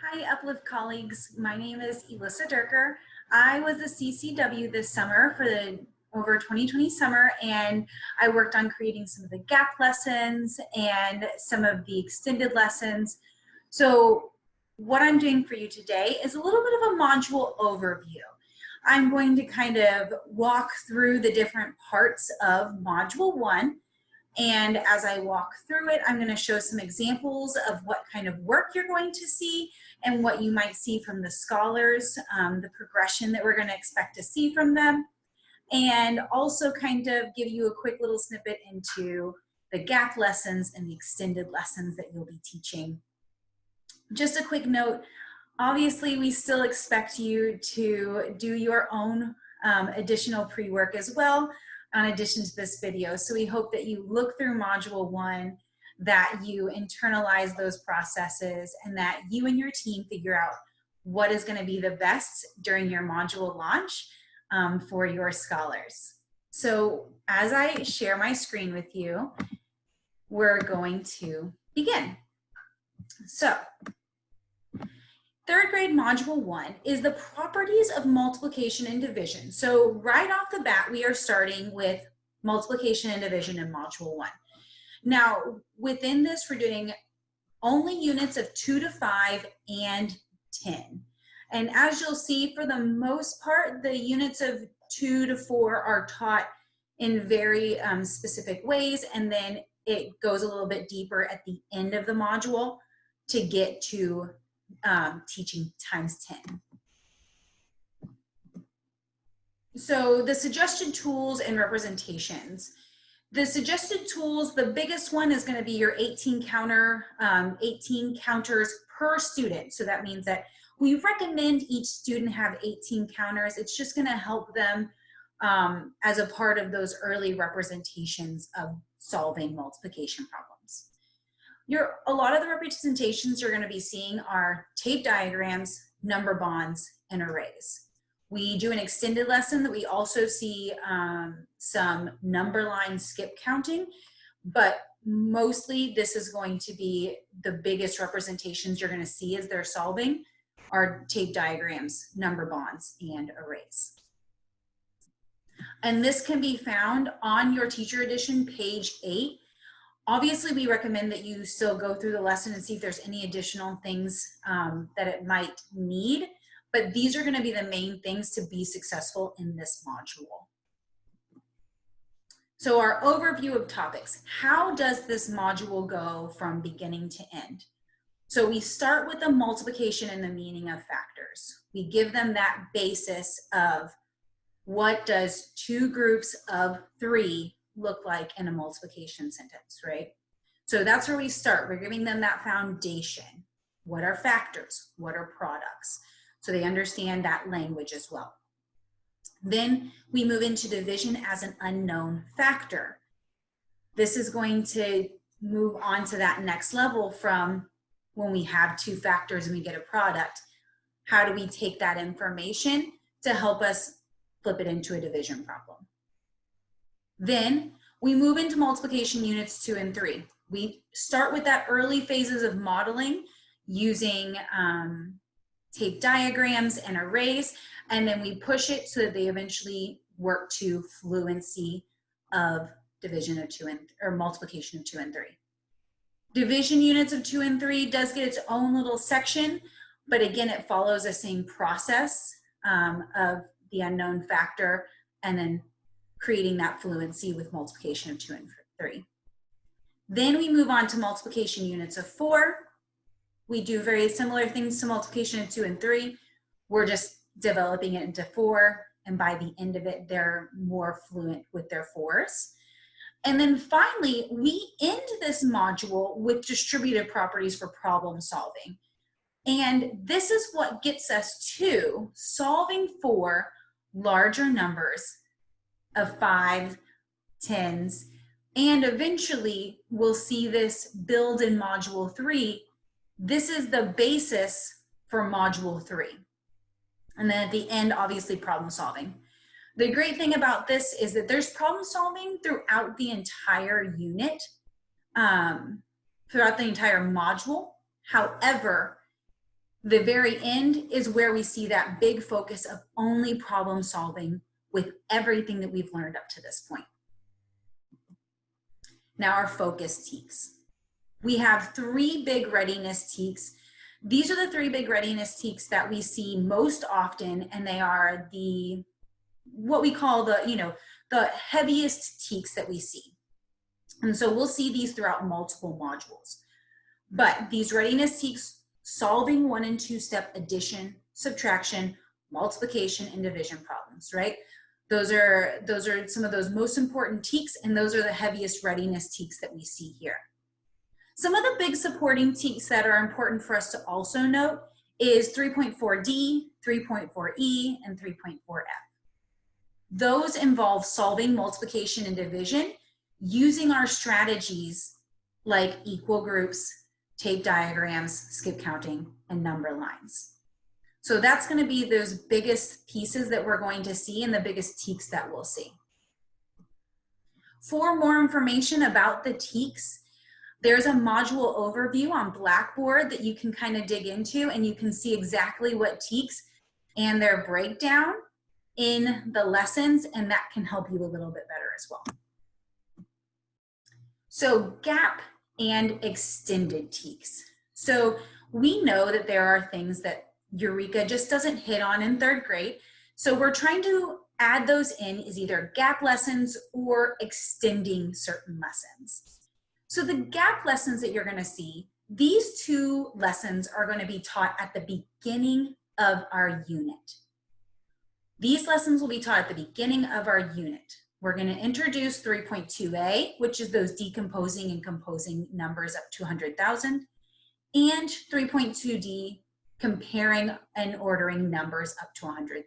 Hi, Uplift colleagues. My name is Elissa Durker. I was a CCW this summer for the over 2020 summer, and I worked on creating some of the gap lessons and some of the extended lessons. So what I'm doing for you today is a little bit of a module overview. I'm going to kind of walk through the different parts of Module 1. And as I walk through it, I'm going to show some examples of what kind of work you're going to see and what you might see from the scholars, the progression that we're going to expect to see from them, and also kind of give you a quick little snippet into the gap lessons and the extended lessons that you'll be teaching. Just a quick note, obviously we still expect you to do your own additional pre-work as well, in addition to this video. So we hope that you look through Module 1, that you internalize those processes, and that you and your team figure out what is going to be the best during your module launch for your scholars. So as I share my screen with you, we're going to begin. So third grade Module 1 is the properties of multiplication and division. So right off the bat, we are starting with multiplication and division in Module 1. Now, within this, we're doing only units of 2 to 5 and 10. And as you'll see, for the most part, the units of 2 to 4 are taught in very specific ways, and then it goes a little bit deeper at the end of the module to get to teaching times 10. So the suggested tools and representations. The suggested tools, the biggest one is going to be your 18 counters per student. So that means that we recommend each student have 18 counters. It's just going to help them as a part of those early representations of solving multiplication problems. A lot of the representations you're going to be seeing are tape diagrams, number bonds, and arrays. We do an extended lesson that we also see some number line skip counting, but mostly this is going to be the biggest representations you're going to see as they're solving are tape diagrams, number bonds, and arrays. And this can be found on your teacher edition, page 8. Obviously, we recommend that you still go through the lesson and see if there's any additional things that it might need, but these are going to be the main things to be successful in this module. So our overview of topics. How does this module go from beginning to end? So we start with the multiplication and the meaning of factors. We give them that basis of what does 2 groups of 3 look like in a multiplication sentence, right? So that's where we start. We're giving them that foundation. What are factors? What are products? So they understand that language as well. Then we move into division as an unknown factor. This is going to move on to that next level from when we have 2 factors and we get a product. How do we take that information to help us flip it into a division problem? Then we move into multiplication units 2 and 3. We start with that early phases of modeling using tape diagrams and arrays, and then we push it so that they eventually work to fluency of division of 2 and or multiplication of 2 and 3. Division units of 2 and 3 does get its own little section, but again, it follows the same process of the unknown factor and then creating that fluency with multiplication of 2 and 3. Then we move on to multiplication units of 4. We do very similar things to multiplication of 2 and 3. We're just developing it into 4, and by the end of it, they're more fluent with their 4s. And then finally, we end this module with distributive properties for problem solving. And this is what gets us to solving for larger numbers of 5, 10s, and eventually we'll see this build in module 3. This is the basis for module 3. And then at the end, obviously problem solving. The great thing about this is that there's problem solving throughout the entire unit, throughout the entire module. However, The very end is where we see that big focus of only problem solving with everything that we've learned up to this point. Now our focus teaks. We have 3 big readiness teaks. These are the 3 big readiness teaks that we see most often, and they are what we call the heaviest teaks that we see. And so we'll see these throughout multiple modules. But these readiness teaks, solving 1 and 2 step addition, subtraction, multiplication, and division problems, right? Those are some of those most important teaks, and those are the heaviest readiness teaks that we see here. Some of the big supporting teaks that are important for us to also note is 3.4D, 3.4E, and 3.4F. Those involve solving multiplication and division using our strategies like equal groups, tape diagrams, skip counting, and number lines. So that's going to be those biggest pieces that we're going to see and the biggest teaks that we'll see. For more information about the teaks, there's a module overview on Blackboard that you can kind of dig into, and you can see exactly what teaks and their breakdown in the lessons, and that can help you a little bit better as well. So gap and extended teaks. So we know that there are things that Eureka just doesn't hit on in 3rd grade. So we're trying to add those in as either gap lessons or extending certain lessons. So the gap lessons that you're going to see, these 2 lessons are going to be taught at the beginning of our unit. These lessons will be taught at the beginning of our unit. We're going to introduce 3.2a, which is those decomposing and composing numbers up to 100,000, and 3.2d, comparing and ordering numbers up to 100,000.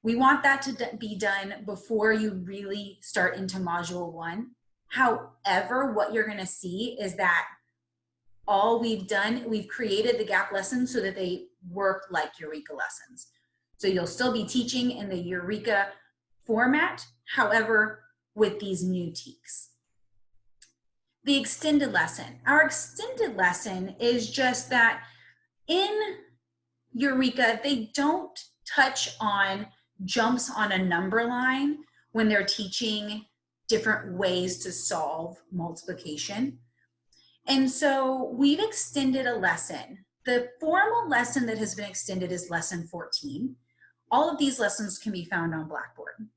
We want that to be done before you really start into Module 1. However, what you're going to see is that all we've done, we've created the gap lessons so that they work like Eureka lessons. So you'll still be teaching in the Eureka format, however, with these new teaks. The extended lesson. Our extended lesson is just that in Eureka, they don't touch on jumps on a number line when they're teaching different ways to solve multiplication. And so we've extended a lesson. The formal lesson that has been extended is lesson 14. All of these lessons can be found on Blackboard.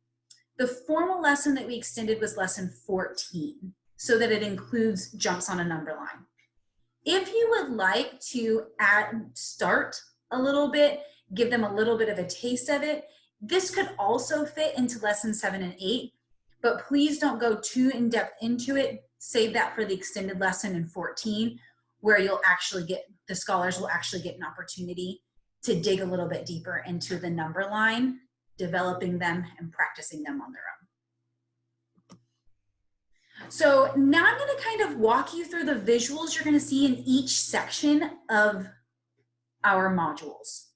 The formal lesson that we extended was lesson 14, so that it includes jumps on a number line. If you would like to start a little bit, give them a little bit of a taste of it, this could also fit into lesson 7 and 8, but please don't go too in depth into it. Save that for the extended lesson in 14, where you'll actually get, the scholars will actually get an opportunity to dig a little bit deeper into the number line, developing them and practicing them on their own. So now I'm going to kind of walk you through the visuals you're going to see in each section of our modules.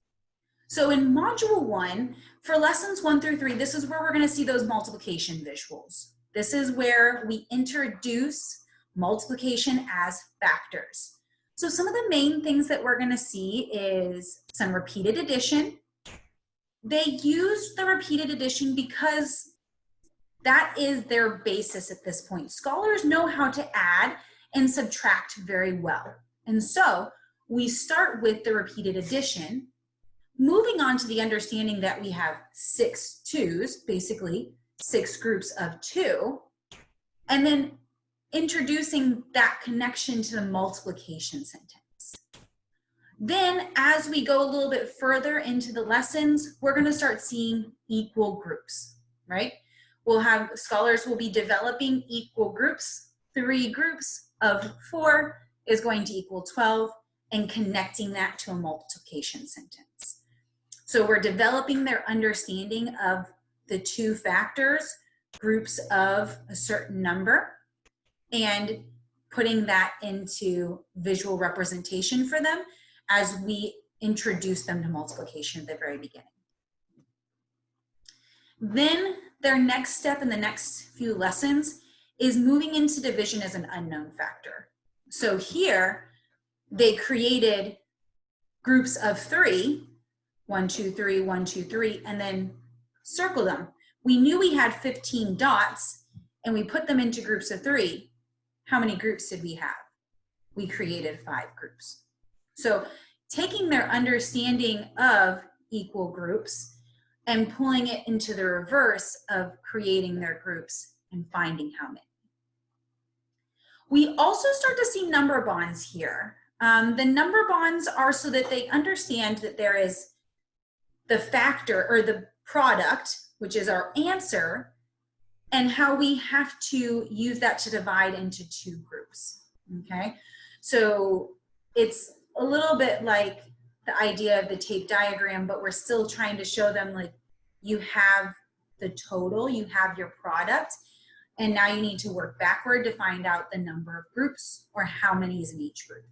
So in Module 1, for lessons 1 through 3, this is where we're going to see those multiplication visuals. This is where we introduce multiplication as factors. So some of the main things that we're going to see is some repeated addition. They used the repeated addition because that is their basis at this point. Scholars know how to add and subtract very well. And so we start with the repeated addition, moving on to the understanding that we have 6 2s, basically 6 groups of 2, and then introducing that connection to the multiplication sentence. Then as we go a little bit further into the lessons, we're going to start seeing equal groups, right? Scholars will be developing equal groups. 3 groups of 4 is going to equal 12, and connecting that to a multiplication sentence. So we're developing their understanding of the 2 factors, groups of a certain number, and putting that into visual representation for them as we introduce them to multiplication at the very beginning. Then their next step in the next few lessons is moving into division as an unknown factor. So here they created groups of 3, 1, 2, 3, 1, 2, 3, and then circle them. We knew we had 15 dots and we put them into groups of 3. How many groups did we have? We created 5 groups. So taking their understanding of equal groups and pulling it into the reverse of creating their groups and finding how many. We also start to see number bonds here. The number bonds are so that they understand that there is the factor or the product, which is our answer, and how we have to use that to divide into 2 groups, okay? So it's a little bit like the idea of the tape diagram, but we're still trying to show them like you have the total, you have your product, and now you need to work backward to find out the number of groups or how many is in each group.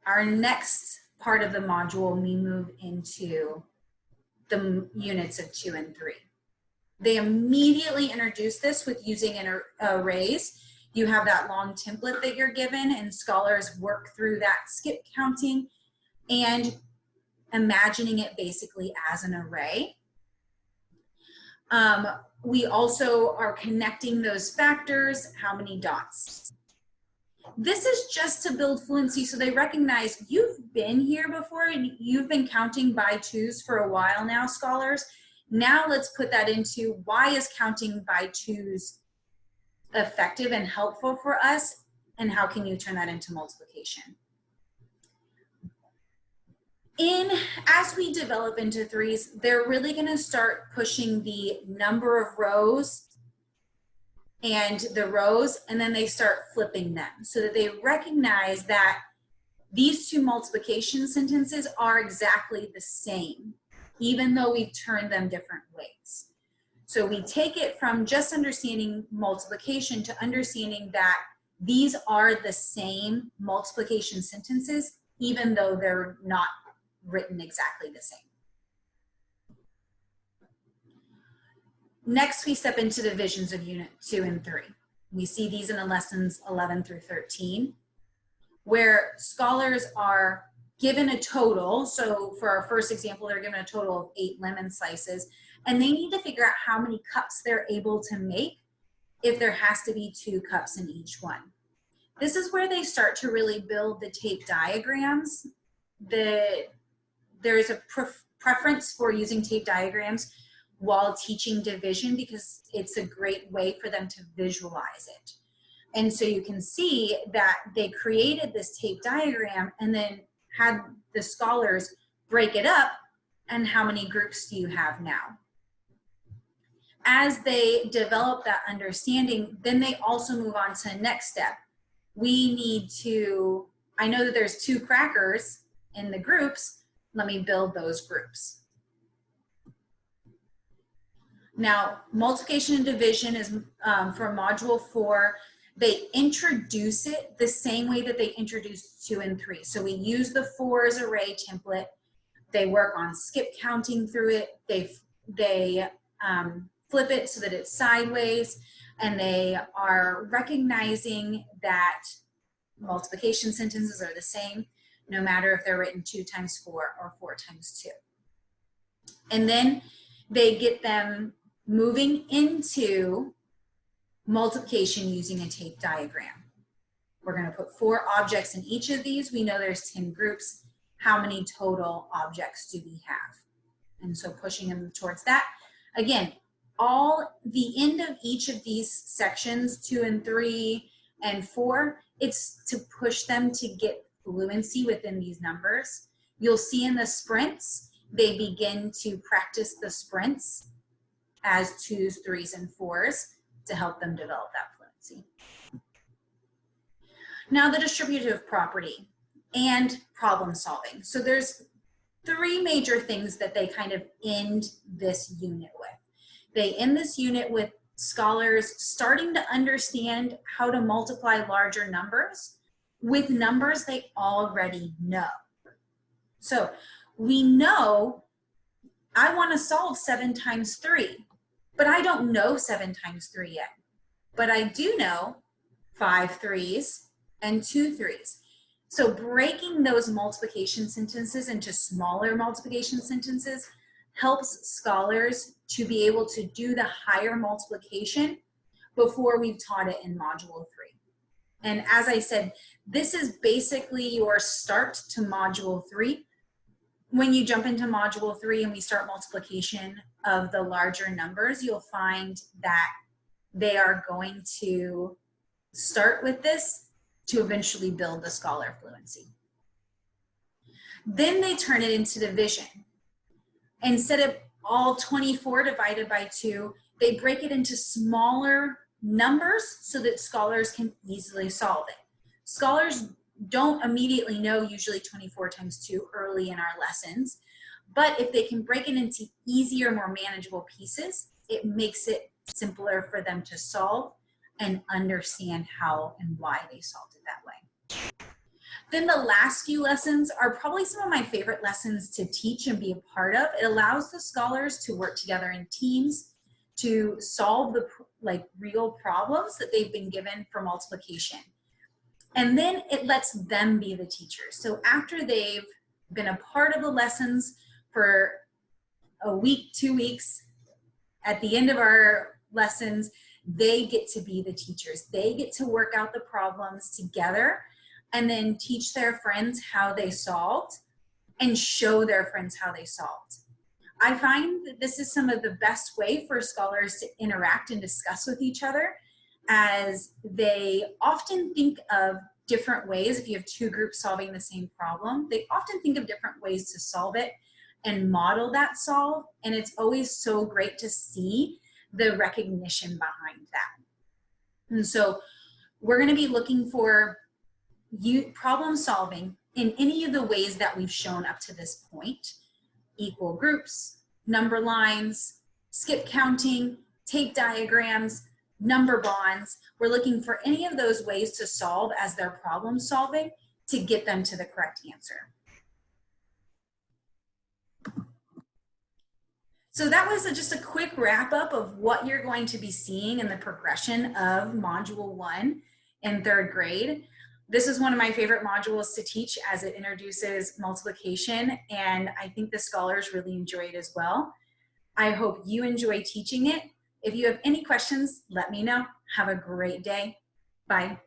Our next part of the module, we move into the units of 2 and 3. They immediately introduce this with using arrays. You have that long template that you're given, and scholars work through that skip counting and imagining it basically as an array. We also are connecting those factors, how many dots. This is just to build fluency so they recognize you've been here before and you've been counting by 2s for a while now, scholars. Now let's put that into why is counting by 2s effective and helpful for us, and how can you turn that into multiplication? As we develop into 3s, they're really going to start pushing the number of rows and the rows, and then they start flipping them so that they recognize that these 2 multiplication sentences are exactly the same, even though we've turned them different ways. So we take it from just understanding multiplication to understanding that these are the same multiplication sentences, even though they're not written exactly the same. Next, we step into divisions of unit 2 and 3. We see these in the lessons 11 through 13, where scholars are given a total. So for our first example, they're given a total of 8 lemon slices, and they need to figure out how many cups they're able to make if there has to be 2 cups in each one. This is where they start to really build the tape diagrams. There's a preference for using tape diagrams while teaching division because it's a great way for them to visualize it. And so you can see that they created this tape diagram and then had the scholars break it up, and how many groups do you have now? As they develop that understanding, then they also move on to the next step. We need to, I know that there's 2 crackers in the groups, let me build those groups. Now, multiplication and division is for module 4. They introduce it the same way that they introduced 2 and 3. So we use the 4's array template. They work on skip counting through it. They flip it so that it's sideways, and they are recognizing that multiplication sentences are the same, no matter if they're written 2 times 4 or 4 times 2. And then they get them moving into multiplication using a tape diagram. We're going to put 4 objects in each of these. We know there's 10 groups. How many total objects do we have? And so pushing them towards that. Again, the end of each of these sections, 2 and 3 and 4, it's to push them to get fluency within these numbers. You'll see in the sprints, they begin to practice the sprints as 2s, 3s, and 4s to help them develop that fluency. Now the distributive property and problem solving. So there's 3 major things that they kind of end this unit with. They end this unit with scholars starting to understand how to multiply larger numbers with numbers they already know. So we know I want to solve 7 times 3, but I don't know 7 times 3 yet. But I do know 5 3s and 2 3s. So breaking those multiplication sentences into smaller multiplication sentences helps scholars to be able to do the higher multiplication before we've taught it in Module 3. And as I said, this is basically your start to Module 3. When you jump into Module 3 and we start multiplication of the larger numbers, you'll find that they are going to start with this to eventually build the scholar fluency. Then they turn it into division. Instead of all 24 divided by 2, they break it into smaller numbers so that scholars can easily solve it. Scholars don't immediately know usually 24 times 2 early in our lessons, but if they can break it into easier, more manageable pieces, it makes it simpler for them to solve and understand how and why they solved it that way. Then the last few lessons are probably some of my favorite lessons to teach and be a part of. It allows the scholars to work together in teams to solve the real problems that they've been given for multiplication. And then it lets them be the teachers. So after they've been a part of the lessons for a week, 2 weeks, at the end of our lessons, they get to be the teachers. They get to work out the problems together and then teach their friends how they solved and show their friends how they solved. I find that this is some of the best way for scholars to interact and discuss with each other, as they often think of different ways. If you have two groups solving the same problem, they often think of different ways to solve it and model that solve. And it's always so great to see the recognition behind that. And so we're going to be looking for problem solving in any of the ways that we've shown up to this point: equal groups, number lines, skip counting, tape diagrams, number bonds. We're looking for any of those ways to solve as they're problem solving to get them to the correct answer. So that was just a quick wrap up of what you're going to be seeing in the progression of Module 1 in 3rd grade. This is one of my favorite modules to teach as it introduces multiplication, and I think the scholars really enjoy it as well. I hope you enjoy teaching it. If you have any questions, let me know. Have a great day. Bye.